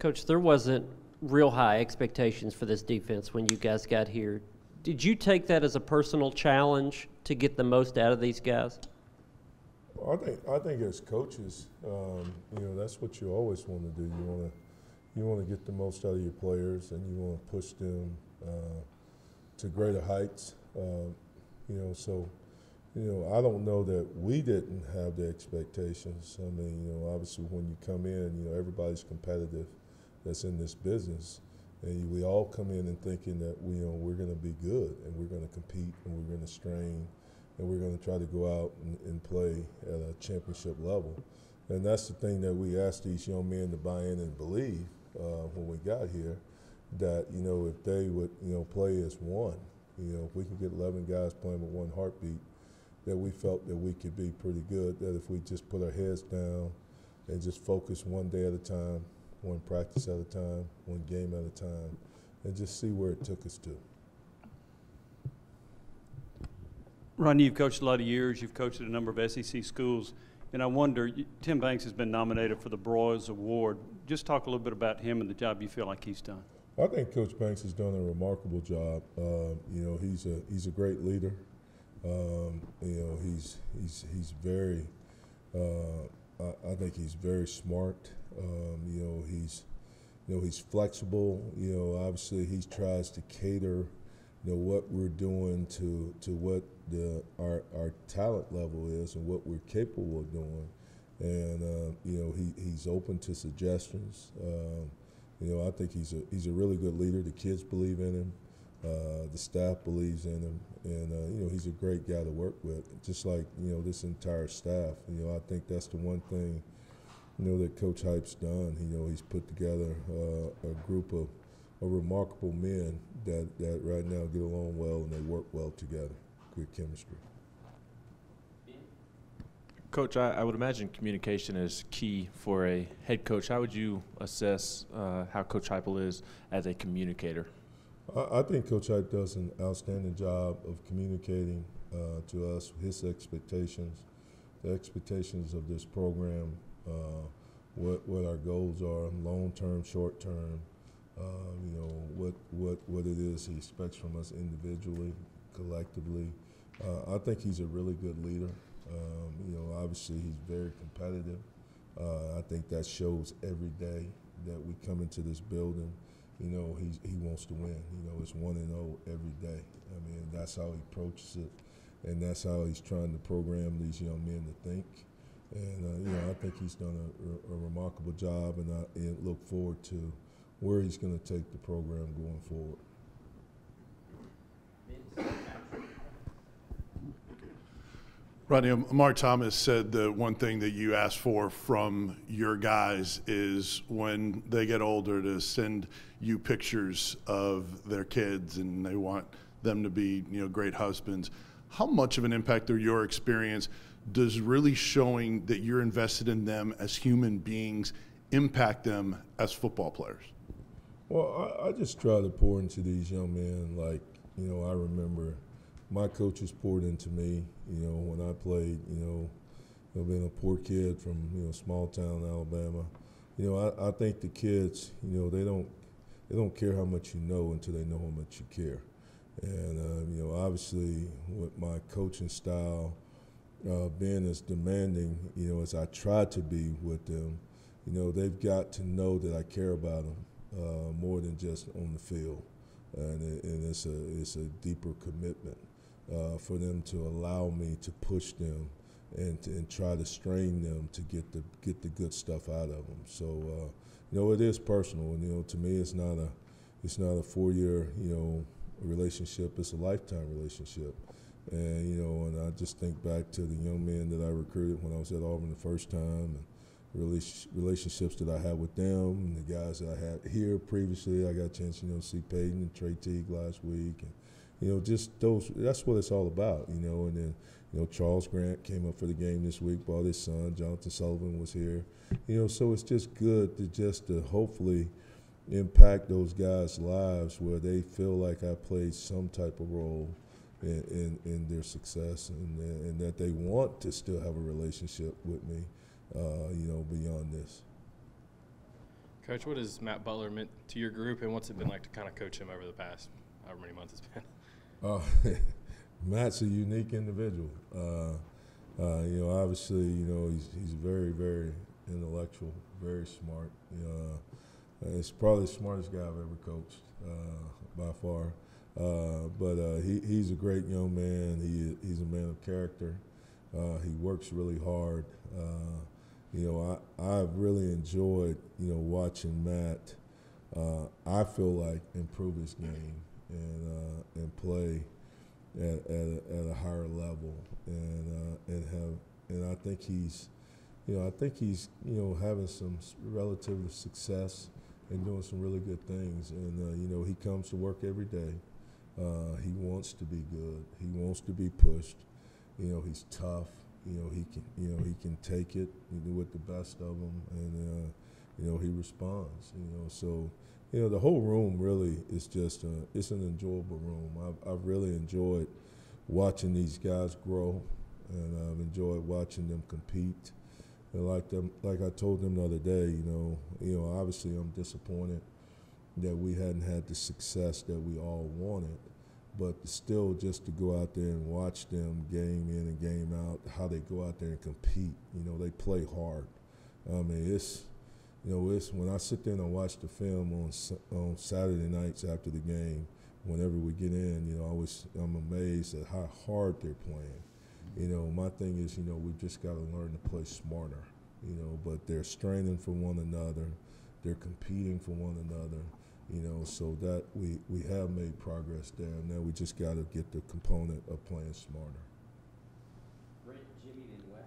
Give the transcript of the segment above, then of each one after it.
Coach, there wasn't real high expectations for this defense when you guys got here. Did you take that as a personal challenge to get the most out of these guys? I think as coaches, that's what you always want to do. You want to get the most out of your players, and you want to push them to greater heights. I don't know that we didn't have the expectations. I mean, obviously when you come in, everybody's competitive that's in this business. And we all come in and thinking that we're going to be good, and we're going to compete, and we're going to strain, and we're going to try to go out and play at a championship level. And that's the thing that we asked these young men to buy in and believe when we got here, that, if they would, play as one, if we could get 11 guys playing with one heartbeat, that we felt that we could be pretty good, that if we just put our heads down and just focus one day at a time, one practice at a time, one game at a time, and just see where it took us to. Rodney, you've coached a lot of years. You've coached at a number of SEC schools. And I wonder, Tim Banks has been nominated for the Broyles Award. Just talk a little bit about him and the job you feel like he's done. I think Coach Banks has done a remarkable job. He's a great leader. He's very. I think he's very smart. He's flexible. Obviously he tries to cater, what we're doing to what our talent level is and what we're capable of doing, and he's open to suggestions. I think he's a really good leader. The kids believe in him. The staff believes in him, and he's a great guy to work with, just like this entire staff. I think that's the one thing that Coach Hype's done. He's put together a group of remarkable men that right now get along well and they work well together. Good chemistry. Coach, I would imagine communication is key for a head coach. How would you assess how Coach Heupel is as a communicator? I think Coach Hype does an outstanding job of communicating to us his expectations, the expectations of this program, what our goals are, long-term, short-term, what it is he expects from us individually, collectively. I think he's a really good leader. Obviously he's very competitive. I think that shows every day that we come into this building. He wants to win. It's 1-0 every day. I mean, that's how he approaches it, and that's how he's trying to program these young men to think. And I think he's done a remarkable job, and I look forward to where he's going to take the program going forward. Rodney, Amar Thomas said the one thing that you ask for from your guys is when they get older to send you pictures of their kids, and they want them to be, great husbands. How much of an impact, through your experience, does really showing that you're invested in them as human beings impact them as football players? Well, I just try to pour into these young men like, I remember my coaches poured into me, when I played, being a poor kid from, small town Alabama. I think the kids, they don't care how much you know until they know how much you care. And, obviously with my coaching style, being as demanding, as I try to be with them, they've got to know that I care about them more than just on the field. And it's a deeper commitment for them to allow me to push them and try to strain them to get the good stuff out of them. So it is personal, and to me it's not a 4-year relationship. It's a lifetime relationship. And and I just think back to the young men that I recruited when I was at Auburn the first time, and relationships that I had with them, and the guys that I had here previously. I got a chance, see Peyton and Trey Teague last week, and just those. That's what it's all about, And then Charles Grant came up for the game this week, brought his son. Jonathan Sullivan was here, So it's just good to hopefully impact those guys' lives where they feel like I played some type of role in their success, and that they want to still have a relationship with me. Beyond this. Coach, what has Matt Butler meant to your group, and what's it been like to kind of coach him over the past however many months it's been? Matt's a unique individual. Obviously, he's very, very intellectual, very smart. He's probably the smartest guy I've ever coached by far. But he's a great young man. He's a man of character. He works really hard. I've really enjoyed, watching Matt. I feel like improve his game and play at a higher level, and I think he's having some relative success and doing some really good things. And he comes to work every day. He wants to be good. He wants to be pushed. He's tough. He can take it with the best of them, and he responds. So the whole room really is just it's an enjoyable room. I've really enjoyed watching these guys grow, and I've enjoyed watching them compete. And like I told them the other day, obviously I'm disappointed that we hadn't had the success that we all wanted. But still, just to go out there and watch them game in and game out, how they go out there and compete. They play hard. I mean, it's when I sit there and I watch the film on Saturday nights after the game. Whenever we get in, I'm amazed at how hard they're playing. My thing is, we've just got to learn to play smarter. But they're straining for one another, they're competing for one another. So that we have made progress there. And now we just got to get the component of playing smarter. Brent, Jimmy, and Wes.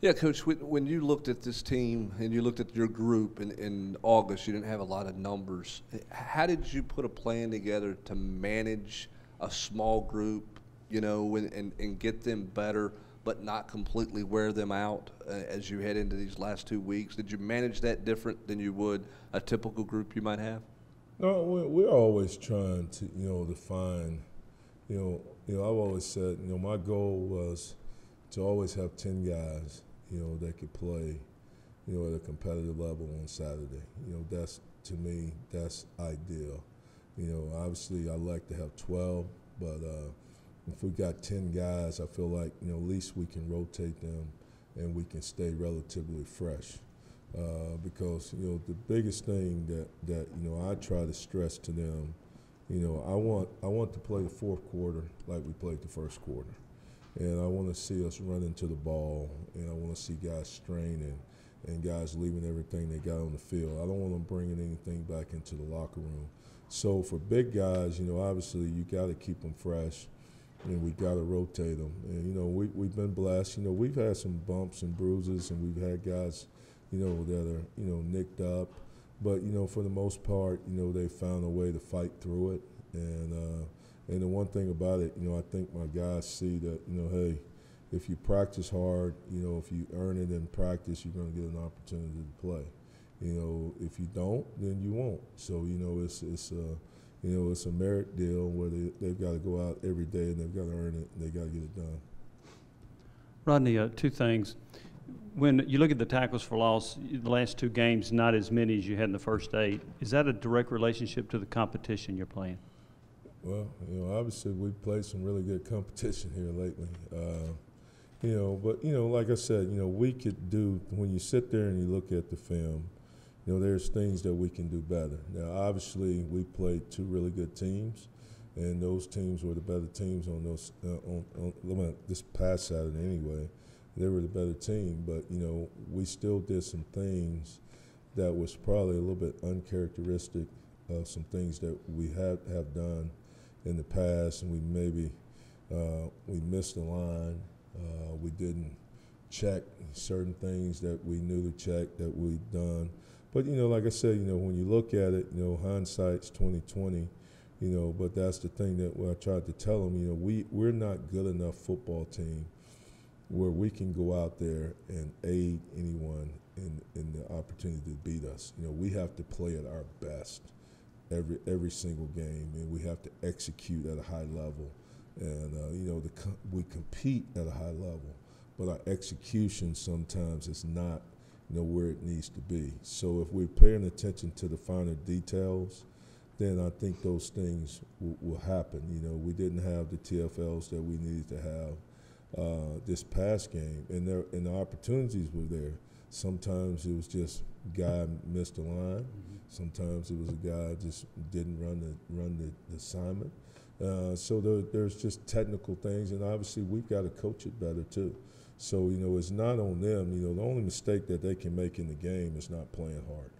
Yeah, Coach, when you looked at this team and you looked at your group in August, you didn't have a lot of numbers. How did you put a plan together to manage a small group, and get them better, but not completely wear them out as you head into these last 2 weeks? Did you manage that different than you would a typical group you might have? No, we're always trying to, to find, I've always said, my goal was to always have 10 guys, that could play, at a competitive level on Saturday. That's, to me, that's ideal. Obviously I like to have 12, but if we got 10 guys, I feel like, at least we can rotate them and we can stay relatively fresh. Because the biggest thing that I try to stress to them, I want to play the fourth quarter like we played the first quarter, and I want to see us run into the ball, and I want to see guys straining and guys leaving everything they got on the field. I don't want them bringing anything back into the locker room. So for big guys, obviously you got to keep them fresh, and we got to rotate them. And we've been blessed. We've had some bumps and bruises, and we've had guys that are, nicked up. But, for the most part, they found a way to fight through it. And the one thing about it, I think my guys see that, hey, if you practice hard, if you earn it in practice, you're going to get an opportunity to play. If you don't, then you won't. So, it's a merit deal where they've got to go out every day and they've got to earn it and they've got to get it done. Rodney, two things. When you look at the tackles for loss, the last 2 games, not as many as you had in the first 8. Is that a direct relationship to the competition you're playing? Well, obviously we've played some really good competition here lately. But like I said, we could do, when you sit there and you look at the film, there's things that we can do better. Now, obviously, we played 2 really good teams, and those teams were the better teams on those on this past Saturday anyway. They were the better team, but we still did some things that was probably a little bit uncharacteristic of some things that we have done in the past, and we maybe we missed the line. We didn't check certain things that we knew to check that we'd done. But like I said, when you look at it, hindsight's 20/20. But that's the thing that I tried to tell them. We're not good enough football team where we can go out there and aid anyone in the opportunity to beat us. We have to play at our best every single game, and we have to execute at a high level. And we compete at a high level, but our execution sometimes is not where it needs to be. So if we're paying attention to the finer details, then I think those things will happen. We didn't have the TFLs that we needed to have this past game, and the opportunities were there. Sometimes it was just guy missed a line. Sometimes it was a guy just didn't run the assignment. So there's just technical things, and obviously we've got to coach it better too. So it's not on them. The only mistake that they can make in the game is not playing hard.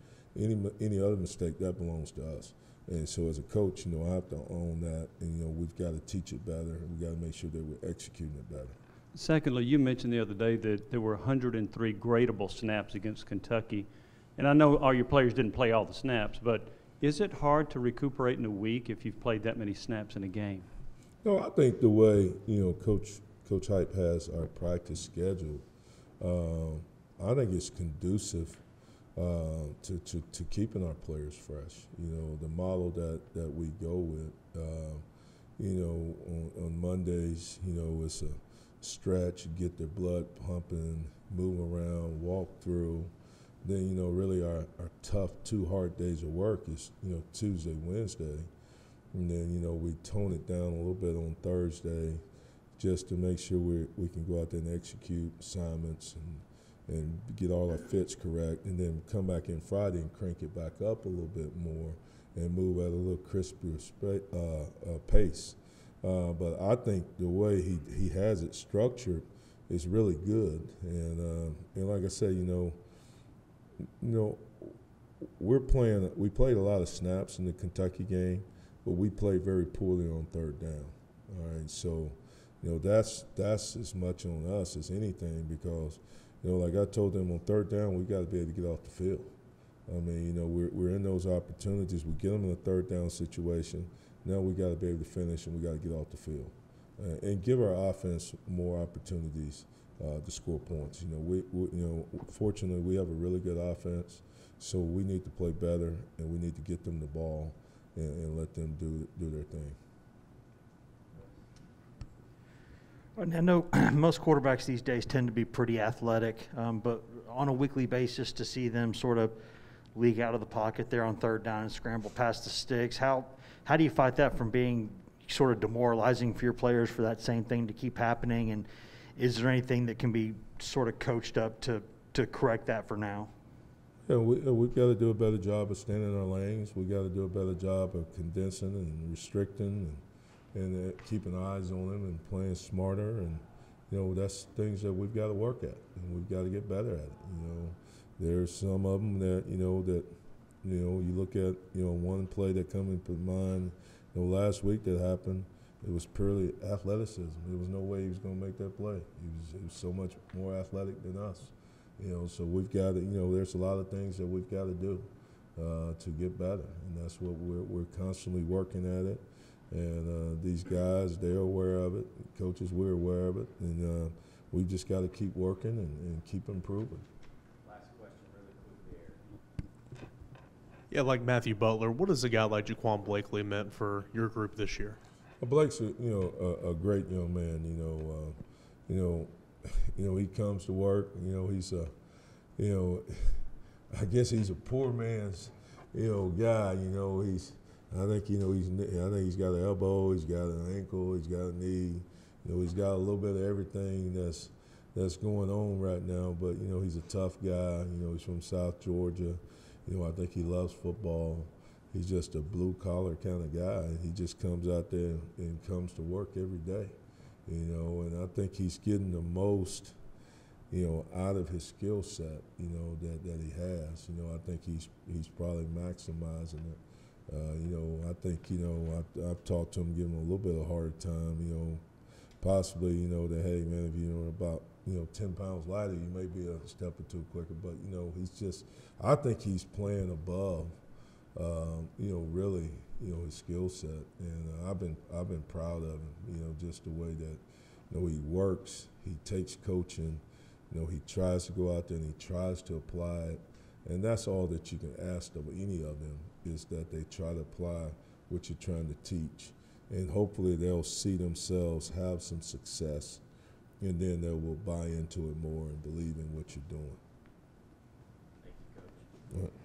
Any other mistake, that belongs to us. And so as a coach, I have to own that, and we've got to teach it better, and we've got to make sure that we're executing it better. Secondly, you mentioned the other day that there were 103 gradable snaps against Kentucky. And I know all your players didn't play all the snaps, but is it hard to recuperate in a week if you've played that many snaps in a game? No, I think the way, Coach Hype has our practice schedule, I think it's conducive to keeping our players fresh. The model that we go with, on Mondays, it's a stretch, get their blood pumping, move around, walk through. Then, really our tough 2 hard days of work is, Tuesday, Wednesday. And then, we tone it down a little bit on Thursday just to make sure we can go out there and execute assignments and get all our fits correct, and then come back in Friday and crank it back up a little bit more and move at a little crispier pace. But I think the way he has it structured is really good. And like I said, we played a lot of snaps in the Kentucky game, but we played very poorly on third down. All right, so that's as much on us as anything, because like I told them, on third down we got to be able to get off the field. I mean, we're in those opportunities. We get them in a third down situation. Now we got to be able to finish, and we got to get off the field and give our offense more opportunities to score points. Fortunately we have a really good offense, so we need to play better, and we need to get them the ball and let them do their thing. I know most quarterbacks these days tend to be pretty athletic, but on a weekly basis, to see them sort of leak out of the pocket there on third down and scramble past the sticks, how do you fight that from being sort of demoralizing for your players for that same thing to keep happening? And is there anything that can be sort of coached up to correct that for now? Yeah, we've got to do a better job of staying in our lanes. We've got to do a better job of condensing and restricting and keeping eyes on them and playing smarter. And, that's things that we've got to work at, and we've got to get better at it. There's some of them that, you look at, one play that comes into mind, last week that happened, it was purely athleticism. There was no way he was going to make that play. He was so much more athletic than us. So we've got to, there's a lot of things that we've got to do to get better, and that's what we're constantly working at it. And these guys, they're aware of it. Coaches, we're aware of it, and we've just got to keep working and keep improving. Last question, really quickly, Eric. Yeah, like Matthew Butler, what has a guy like Jaquan Blakely meant for your group this year? Blake's a great young man. He comes to work. He's I guess he's a poor man's guy. I think he's got an elbow, he's got an ankle, he's got a knee. He's got a little bit of everything that's going on right now. But he's a tough guy. He's from South Georgia. I think he loves football. He's just a blue-collar kind of guy. He just comes out there and comes to work every day, and I think he's getting the most, out of his skill set, that he has. I think he's probably maximizing it. I think, I've talked to him, given him a little bit of a hard time, possibly, that, hey, man, if you're about, 10 pounds lighter, you may be a step or two quicker. But, he's just, I think he's playing above, really, his skill set. And I've been proud of him, just the way that, he works, he takes coaching, he tries to go out there and he tries to apply it. And that's all that you can ask of any of them, is that they try to apply what you're trying to teach. And hopefully they'll see themselves have some success, and then they will buy into it more and believe in what you're doing. All right.